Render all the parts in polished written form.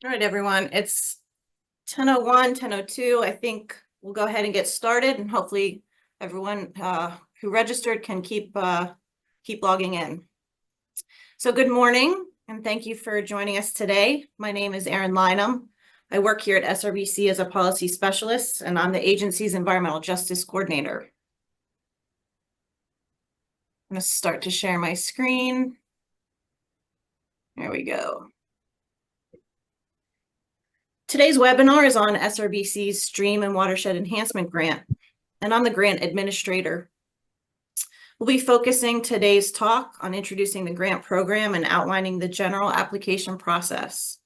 All right, everyone, it's 10:01, 10:02. I think we'll go ahead and get started, and hopefully everyone who registered can keep logging in. So good morning, and thank you for joining us today. My name is Erin Lynham. I work here at SRBC as a policy specialist, and I'm the agency's environmental justice coordinator. I'm going to start to share my screen. There we go. Today's webinar is on SRBC's Stream and Watershed Enhancement Grant, and I'm the grant administrator. We'll be focusing today's talk on introducing the grant program and outlining the general application process.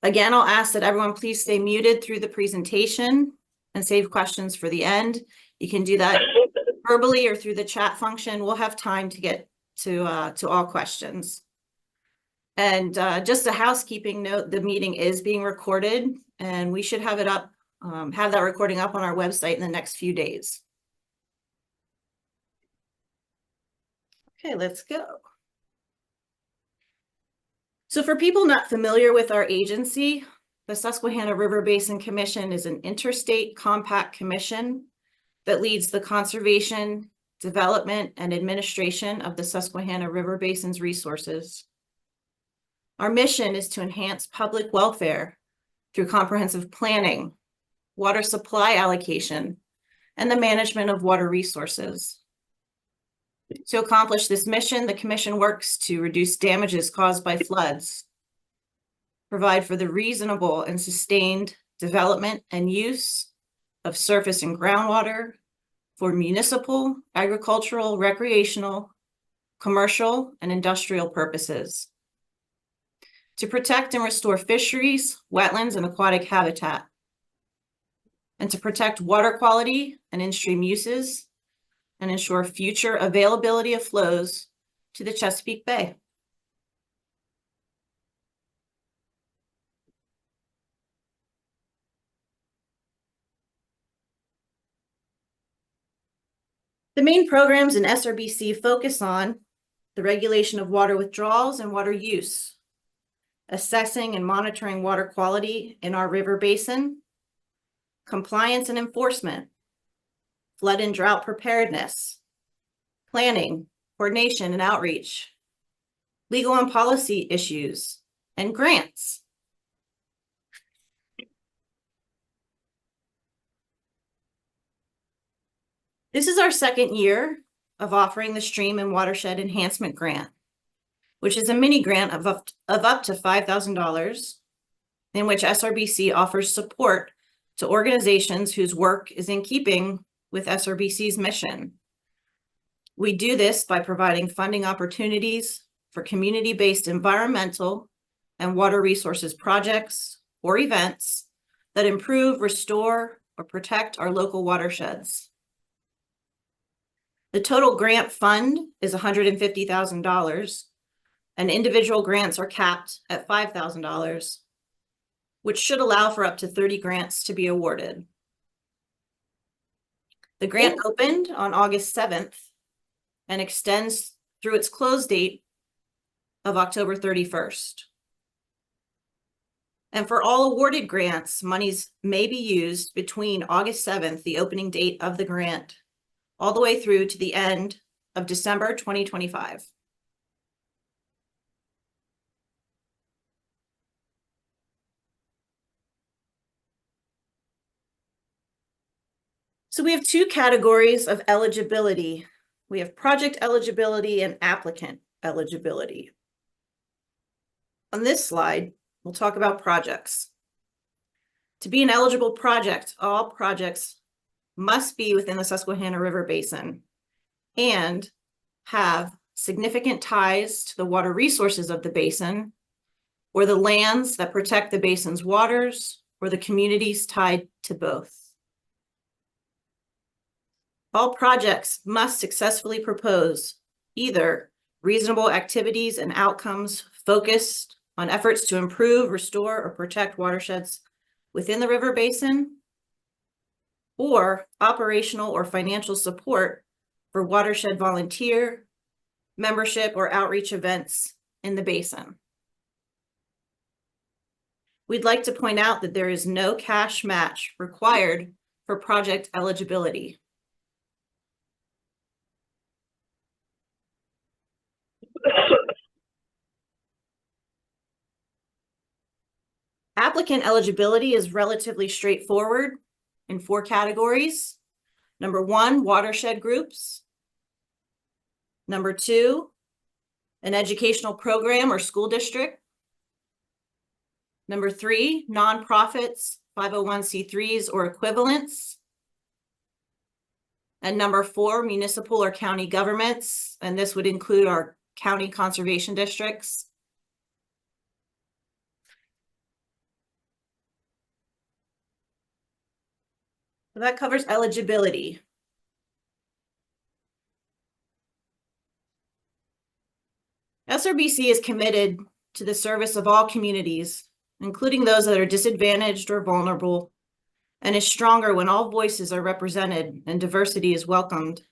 Again, I'll ask that everyone please stay muted through the presentation and save questions for the end. You can do that verbally or through the chat function. We'll have time to get to all questions. And just a housekeeping note, the meeting is being recorded, and we should have it up, have that recording up on our website in the next few days. Okay, let's go. So for people not familiar with our agency, the Susquehanna River Basin Commission is an interstate compact commission that leads the conservation, development, and administration of the Susquehanna River Basin's resources. Our mission is to enhance public welfare through comprehensive planning, water supply allocation, and the management of water resources. To accomplish this mission, the Commission works to reduce damages caused by floods, provide for the reasonable and sustained development and use of surface and groundwater for municipal, agricultural, recreational, commercial, and industrial purposes, to protect and restore fisheries, wetlands, and aquatic habitat, and to protect water quality and in-stream uses, and ensure future availability of flows to the Chesapeake Bay. The main programs in SRBC focus on the regulation of water withdrawals and water use, assessing and monitoring water quality in our river basin, compliance and enforcement, flood and drought preparedness, planning, coordination and outreach, legal and policy issues, and grants. This is our second year of offering the Stream and Watershed Enhancement Grant, which is a mini grant of up to $5,000, in which SRBC offers support to organizations whose work is in keeping with SRBC's mission. We do this by providing funding opportunities for community-based environmental and water resources projects or events that improve, restore, or protect our local watersheds. The total grant fund is $150,000, and individual grants are capped at $5,000, which should allow for up to 30 grants to be awarded. The grant opened on August 7th and extends through its close date of October 31st. And for all awarded grants, monies may be used between August 7th, the opening date of the grant, all the way through to the end of December 2025. So we have two categories of eligibility. We have project eligibility and applicant eligibility. On this slide, we'll talk about projects. To be an eligible project, all projects must be within the Susquehanna River Basin and have significant ties to the water resources of the basin, or the lands that protect the basin's waters, or the communities tied to both. All projects must successfully propose either reasonable activities and outcomes focused on efforts to improve, restore, or protect watersheds within the river basin, or operational or financial support for watershed volunteer, membership, or outreach events in the basin. We'd like to point out that there is no cash match required for project eligibility. Applicant eligibility is relatively straightforward in 4 categories. Number 1, watershed groups. Number 2, an educational program or school district. Number 3, nonprofits, 501c3s or equivalents. And number 4, municipal or county governments, and this would include our county conservation districts. So that covers eligibility. SRBC is committed to the service of all communities, including those that are disadvantaged or vulnerable, and is stronger when all voices are represented and diversity is welcomed.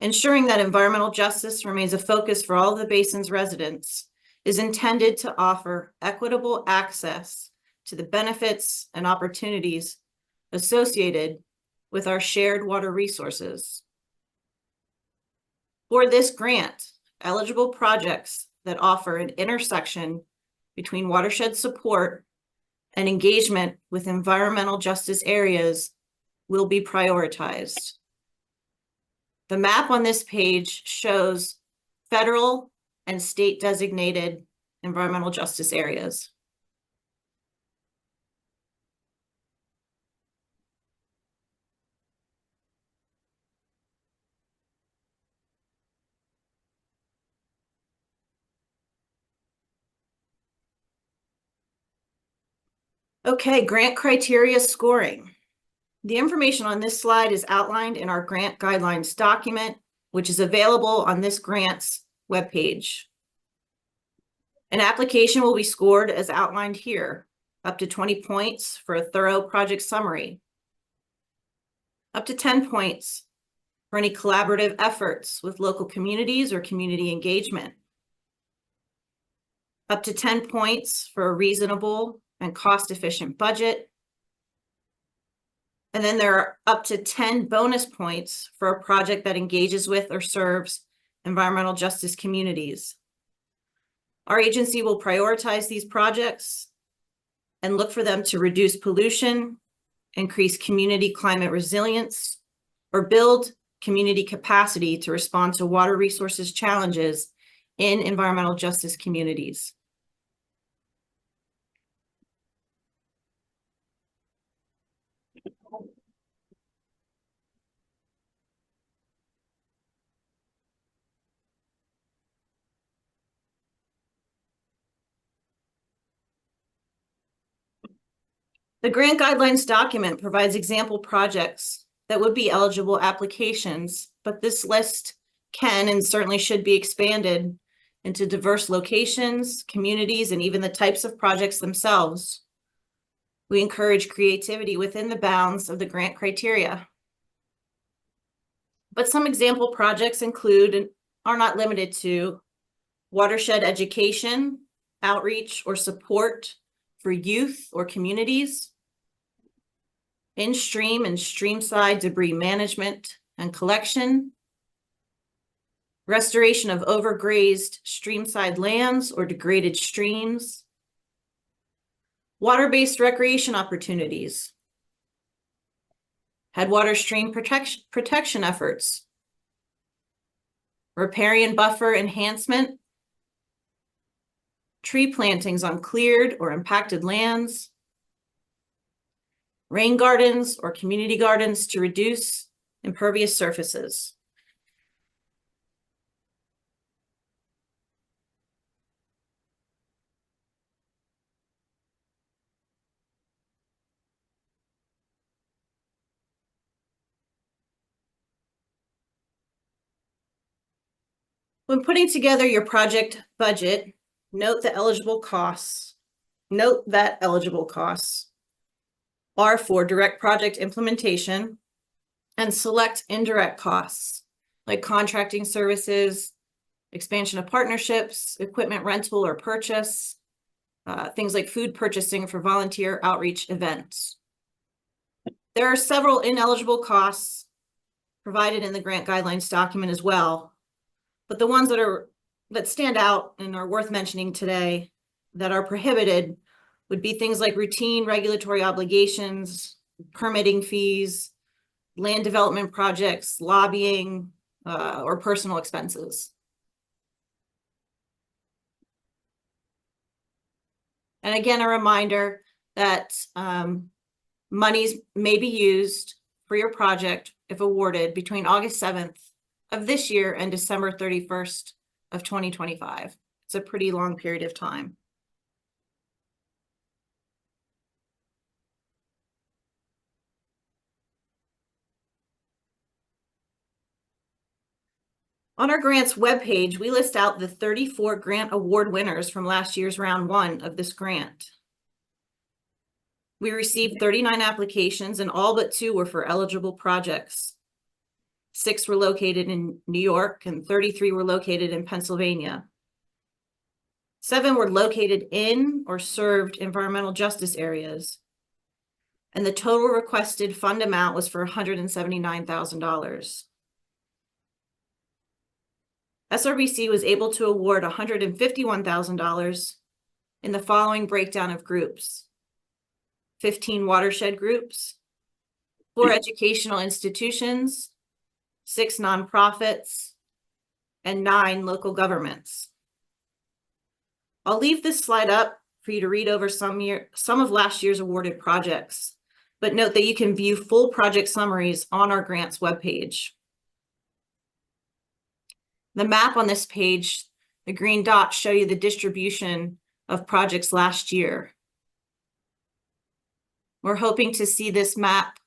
Ensuring that environmental justice remains a focus for all the Basin's residents is intended to offer equitable access to the benefits and opportunities associated with our shared water resources. For this grant, eligible projects that offer an intersection between watershed support and engagement with environmental justice areas will be prioritized. The map on this page shows federal and state designated environmental justice areas. Okay, grant criteria scoring. The information on this slide is outlined in our grant guidelines document, which is available on this grant's webpage. An application will be scored as outlined here, up to 20 points for a thorough project summary, up to 10 points for any collaborative efforts with local communities or community engagement, up to 10 points for a reasonable and cost-efficient budget. And then there are up to 10 bonus points for a project that engages with or serves environmental justice communities. Our agency will prioritize these projects and look for them to reduce pollution, increase community climate resilience, or build community capacity to respond to water resources challenges in environmental justice communities. The grant guidelines document provides example projects that would be eligible applications, but this list can and certainly should be expanded into diverse locations, communities, and even the types of projects themselves. We encourage creativity within the bounds of the grant criteria. But some example projects include and are not limited to watershed education, outreach, or support for youth or communities, in-stream and streamside debris management and collection, restoration of overgrazed streamside lands or degraded streams, water-based recreation opportunities, headwater stream protection efforts, riparian buffer enhancement, tree plantings on cleared or impacted lands, rain gardens or community gardens to reduce impervious surfaces. When putting together your project budget, note that eligible costs are for direct project implementation and select indirect costs like contracting services, expansion of partnerships, equipment rental or purchase, things like food purchasing for volunteer outreach events. There are several ineligible costs provided in the grant guidelines document as well, but the ones that stand out and are worth mentioning today that are prohibited would be things like routine regulatory obligations, permitting fees, land development projects, lobbying, or personal expenses. And again, a reminder that monies may be used for your project if awarded between August 7th of this year and December 31st of 2025. It's a pretty long period of time. On our grants webpage, we list out the 34 grant award winners from last year's round 1 of this grant. We received 39 applications and all but 2 were for eligible projects. 6 were located in New York and 33 were located in Pennsylvania. 7 were located in or served environmental justice areas. And the total requested fund amount was for $179,000. SRBC was able to award $151,000 in the following breakdown of groups: 15 watershed groups, 4 educational institutions, 6 nonprofits, and 9 local governments. I'll leave this slide up for you to read over some of last year's awarded projects, but note that you can view full project summaries on our grants webpage. The map on this page, the green dots show you the distribution of projects last year. We're hoping to see this map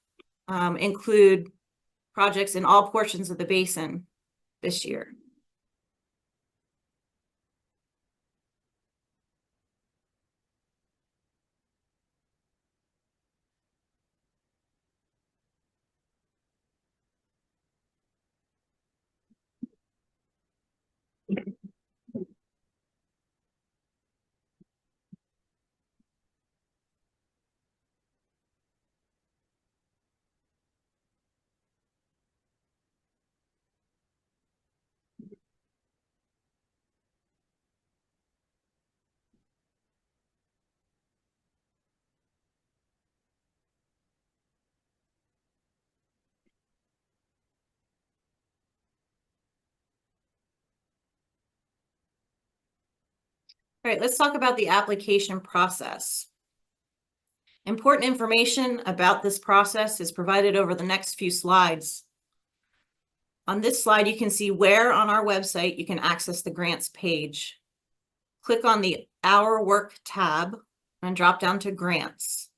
include projects in all portions of the basin this year. All right, let's talk about the application process. Important information about this process is provided over the next few slides. On this slide, you can see where on our website you can access the grants page. Click on the Our Work tab and drop down to Grants.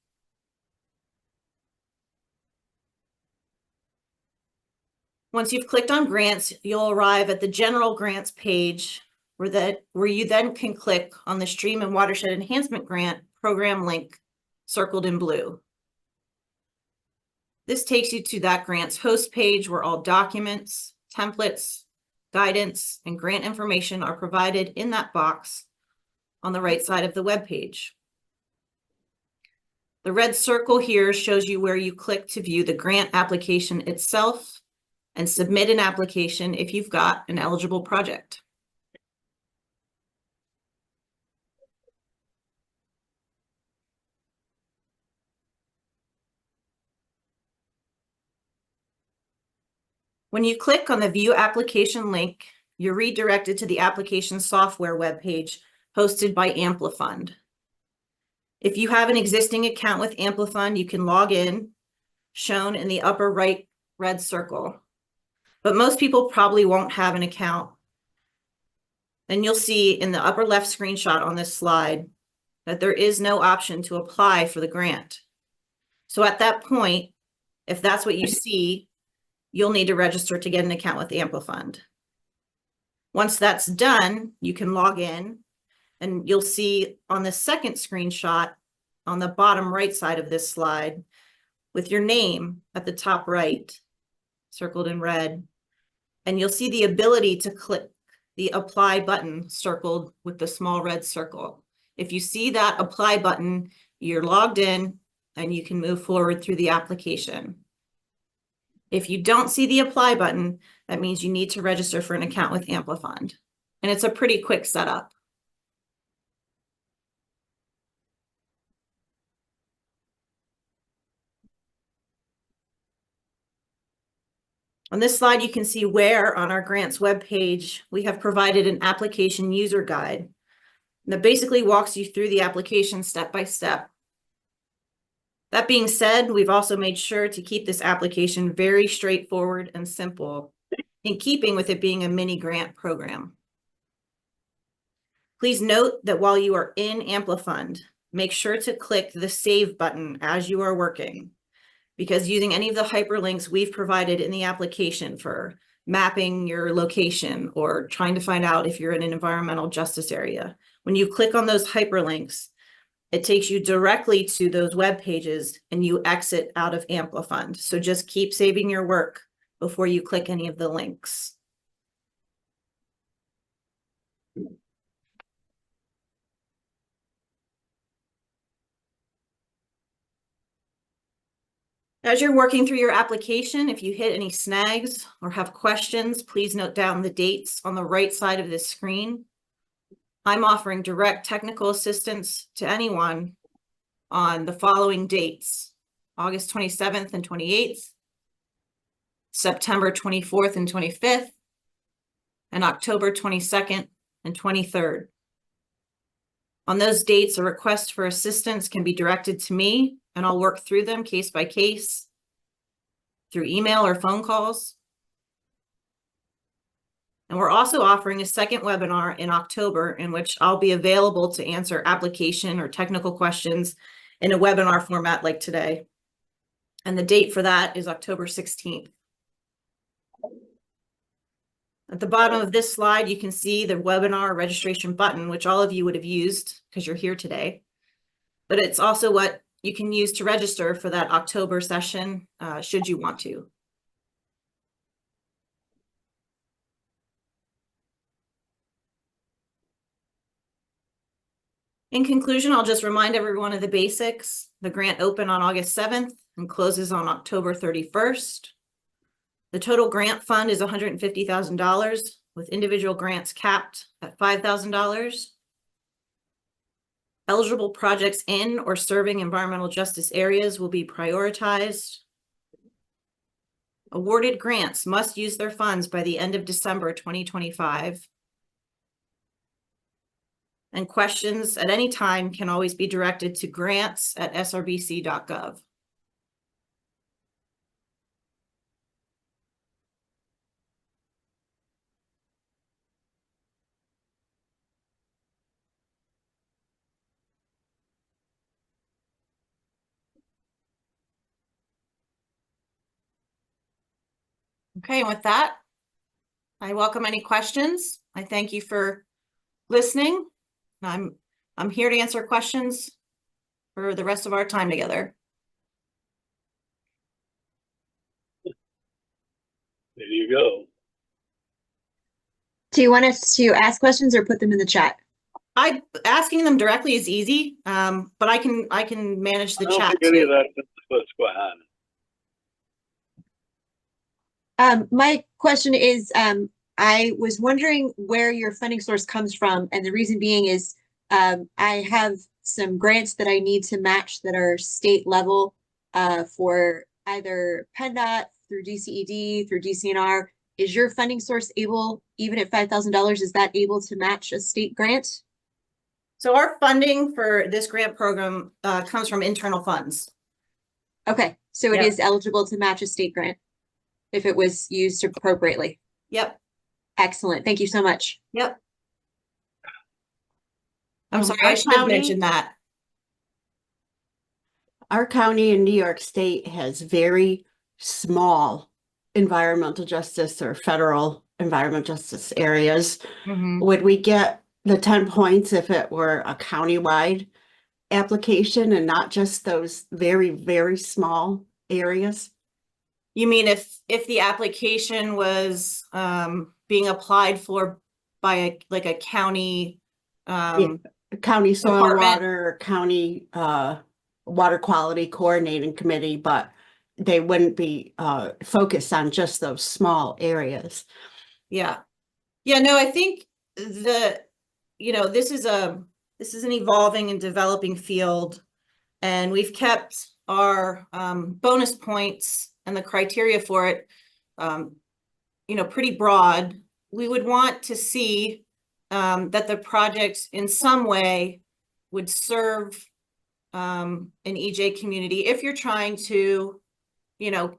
Once you've clicked on Grants, you'll arrive at the General Grants page where you then can click on the Stream and Watershed Enhancement Grant Program link circled in blue. This takes you to that grants host page where all documents, templates, guidance, and grant information are provided in that box on the right side of the web page. The red circle here shows you where you click to view the grant application itself and submit an application if you've got an eligible project. When you click on the View Application link, you're redirected to the application software webpage hosted by Amplifund. If you have an existing account with Amplifund, you can log in, shown in the upper right red circle. But most people probably won't have an account. Then you'll see in the upper left screenshot on this slide that there is no option to apply for the grant. So at that point, if that's what you see, you'll need to register to get an account with Amplifund. Once that's done, you can log in and you'll see on the second screenshot on the bottom right side of this slide with your name at the top right, circled in red, and you'll see the ability to click the apply button circled with the small red circle. If you see that apply button, you're logged in and you can move forward through the application. If you don't see the apply button, that means you need to register for an account with Amplifund. And it's a pretty quick setup. On this slide, you can see where on our grants webpage, we have provided an application user guide that basically walks you through the application step by step. That being said, we've also made sure to keep this application very straightforward and simple, in keeping with it being a mini grant program. Please note that while you are in Amplifund, make sure to click the Save button as you are working, because using any of the hyperlinks we've provided in the application for mapping your location or trying to find out if you're in an environmental justice area, when you click on those hyperlinks, it takes you directly to those web pages and you exit out of Amplifund. So just keep saving your work before you click any of the links. As you're working through your application, if you hit any snags or have questions, please note down the dates on the right side of this screen. I'm offering direct technical assistance to anyone on the following dates: August 27th and 28th, September 24th and 25th, and October 22nd and 23rd. On those dates, a request for assistance can be directed to me, and I'll work through them case by case through email or phone calls. And we're also offering a second webinar in October in which I'll be available to answer application or technical questions in a webinar format like today. And the date for that is October 16th. At the bottom of this slide, you can see the webinar registration button, which all of you would have used because you're here today. But it's also what you can use to register for that October session, should you want to. In conclusion, I'll just remind everyone of the basics. The grant opened on August 7th and closes on October 31st. The total grant fund is $150,000, with individual grants capped at $5,000. Eligible projects in or serving environmental justice areas will be prioritized. Awarded grants must use their funds by the end of December 2025. And questions at any time can always be directed to grants@srbc.gov. Okay, and with that, I welcome any questions. I thank you for listening. I'm here to answer questions for the rest of our time together. There you go. Do you want us to ask questions or put them in the chat? Asking them directly is easy, but I can manage the chat. I don't think any of that's in Susquehanna. My question is, I was wondering where your funding source comes from, and the reason being is I have some grants that I need to match that are state level for either PennDOT, through DCED, through DCNR. Is your funding source able, even at $5,000, is that able to match a state grant? So our funding for this grant program comes from internal funds. Okay, so it is eligible to match a state grant if it was used appropriately. Yep. Excellent. Thank you so much. Yep. I'm sorry, I should have mentioned that. Our county in New York State has very small environmental justice or federal environmental justice areas. Mm-hmm. Would we get the 10 points if it were a countywide application and not just those very, very small areas? You mean if the application was being applied for by a county county soil and Department. water, county water quality coordinating committee, but they wouldn't be focused on just those small areas. Yeah. Yeah, no, I think this is an evolving and developing field. And we've kept our bonus points and the criteria for it, pretty broad. We would want to see that the project in some way would serve an EJ community if you're trying to,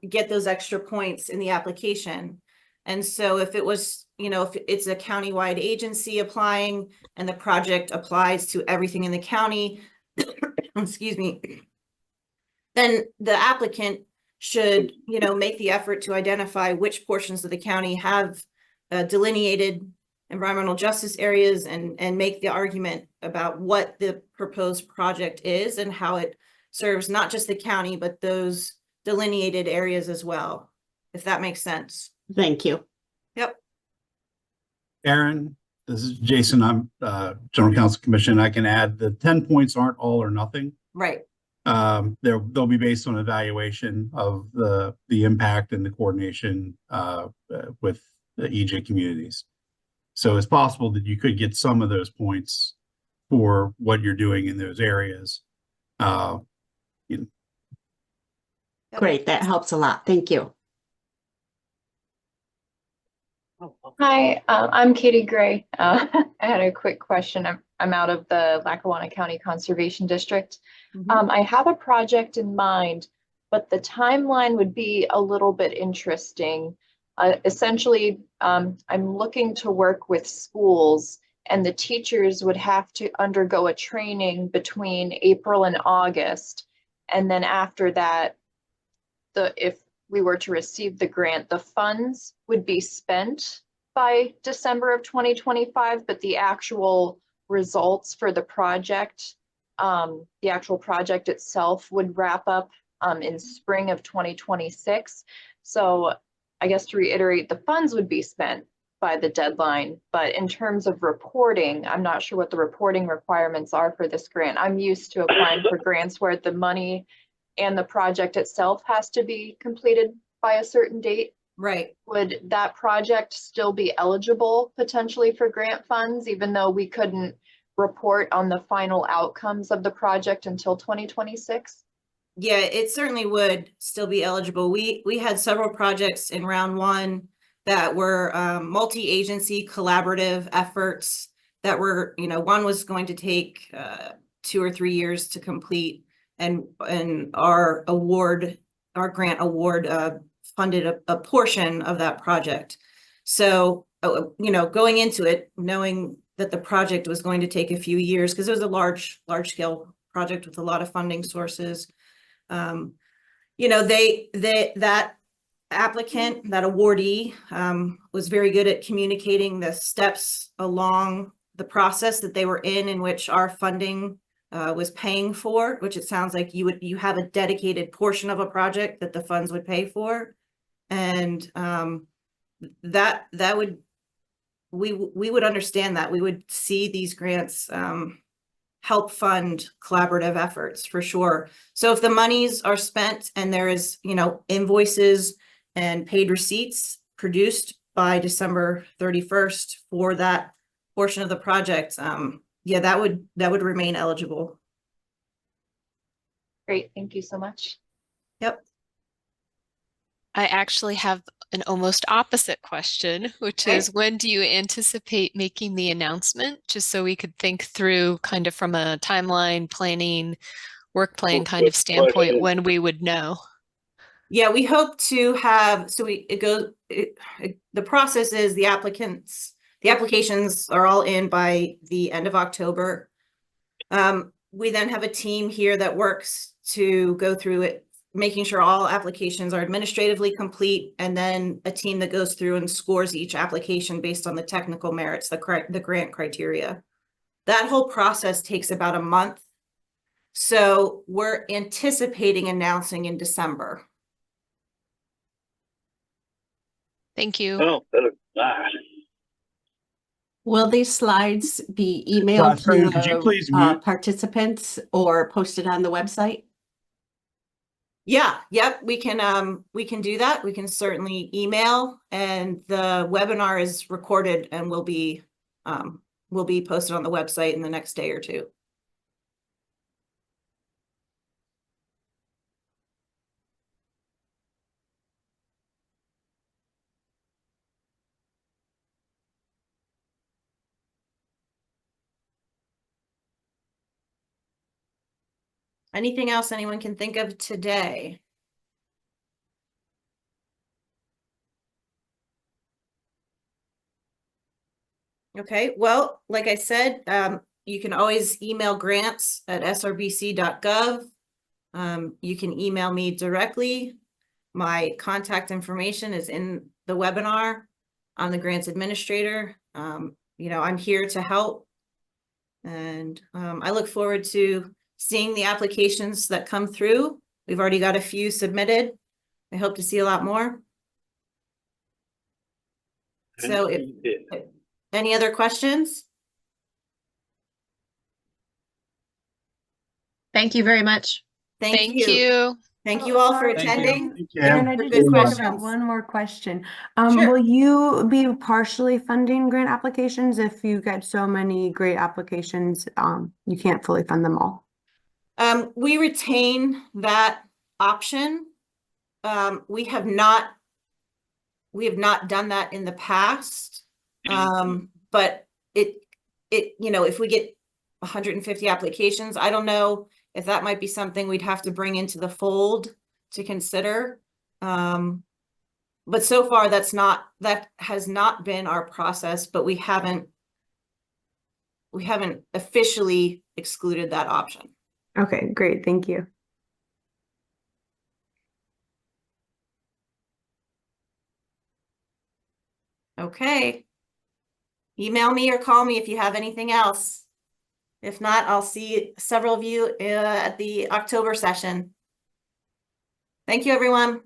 get those extra points in the application. And so if it was, if it's a countywide agency applying and the project applies to everything in the county, excuse me, then the applicant should, make the effort to identify which portions of the county have delineated environmental justice areas and make the argument about what the proposed project is and how it serves not just the county, but those delineated areas as well, if that makes sense. Thank you. Yep. Aaron, this is Jason. I'm General Counsel Commission. I can add the 10 points aren't all or nothing. Right. They'll be based on evaluation of the impact and the coordination with the EJ communities. So it's possible that you could get some of those points for what you're doing in those areas. Great, that helps a lot. Thank you. Hi, I'm Katie Gray. I had a quick question. I'm out of the Lackawanna County Conservation District. I have a project in mind, but the timeline would be a little bit interesting. Essentially, I'm looking to work with schools, and the teachers would have to undergo a training between April and August. And then after that, if we were to receive the grant, the funds would be spent by December of 2025, but the actual results for the project, the actual project itself would wrap up in spring of 2026. So I guess to reiterate, the funds would be spent by the deadline, but in terms of reporting, I'm not sure what the reporting requirements are for this grant. I'm used to applying for grants where the money and the project itself has to be completed by a certain date. Right. Would that project still be eligible potentially for grant funds, even though we couldn't report on the final outcomes of the project until 2026? Yeah, it certainly would still be eligible. We had several projects in round one that were multi-agency collaborative efforts that were, one was going to take 2 or 3 years to complete, and our grant award funded a portion of that project. So, going into it, knowing that the project was going to take a few years, because it was a large scale project with a lot of funding sources. That applicant, that awardee, was very good at communicating the steps along the process that they were in which our funding was paying for, which it sounds like you have a dedicated portion of a project that the funds would pay for. And we would understand that. We would see these grants help fund collaborative efforts for sure. So if the monies are spent and there is, invoices and paid receipts produced by December 31st for that portion of the project, yeah, that would remain eligible. Great, thank you so much. Yep. I actually have an almost opposite question, which Okay. is, when do you anticipate making the announcement? Just so we could think through kind of from a timeline planning, work plan kind of standpoint, when we would know. Yeah, we hope to have, the process is the applications are all in by the end of October. We then have a team here that works to go through it, making sure all applications are administratively complete, and then a team that goes through and scores each application based on the technical merits, the grant criteria. That whole process takes about a month. So we're anticipating announcing in December. Thank you. Oh, better not. Will these slides be emailed Sherry, to could you please the mute? participants or posted on the website? Yeah, yep, we can do that. We can certainly email, and the webinar is recorded and will be posted on the website in the next day or two. Anything else anyone can think of today? Okay, well, like I said, you can always email grants@srbc.gov. You can email me directly. My contact information is in the webinar. I'm the grants administrator. You know, I'm here to help. And I look forward to seeing the applications that come through. We've already got a few submitted. I hope to see a lot more. So any other questions? Thank you very much. Thank you. Thank you all for Sorry, attending. Thank you. And I For did good just think questions. about one more question. Sure. Will you be partially funding grant applications if you get so many great applications, you can't fully fund them all? We retain that option. We have not done that in the past. But you know, if we get 150 applications, I don't know if that might be something we'd have to bring into the fold to consider. But so far that has not been our process, but we haven't officially excluded that option. Okay, great. Thank you. Okay. Email me or call me if you have anything else. If not, I'll see several of you at the October session. Thank you, everyone.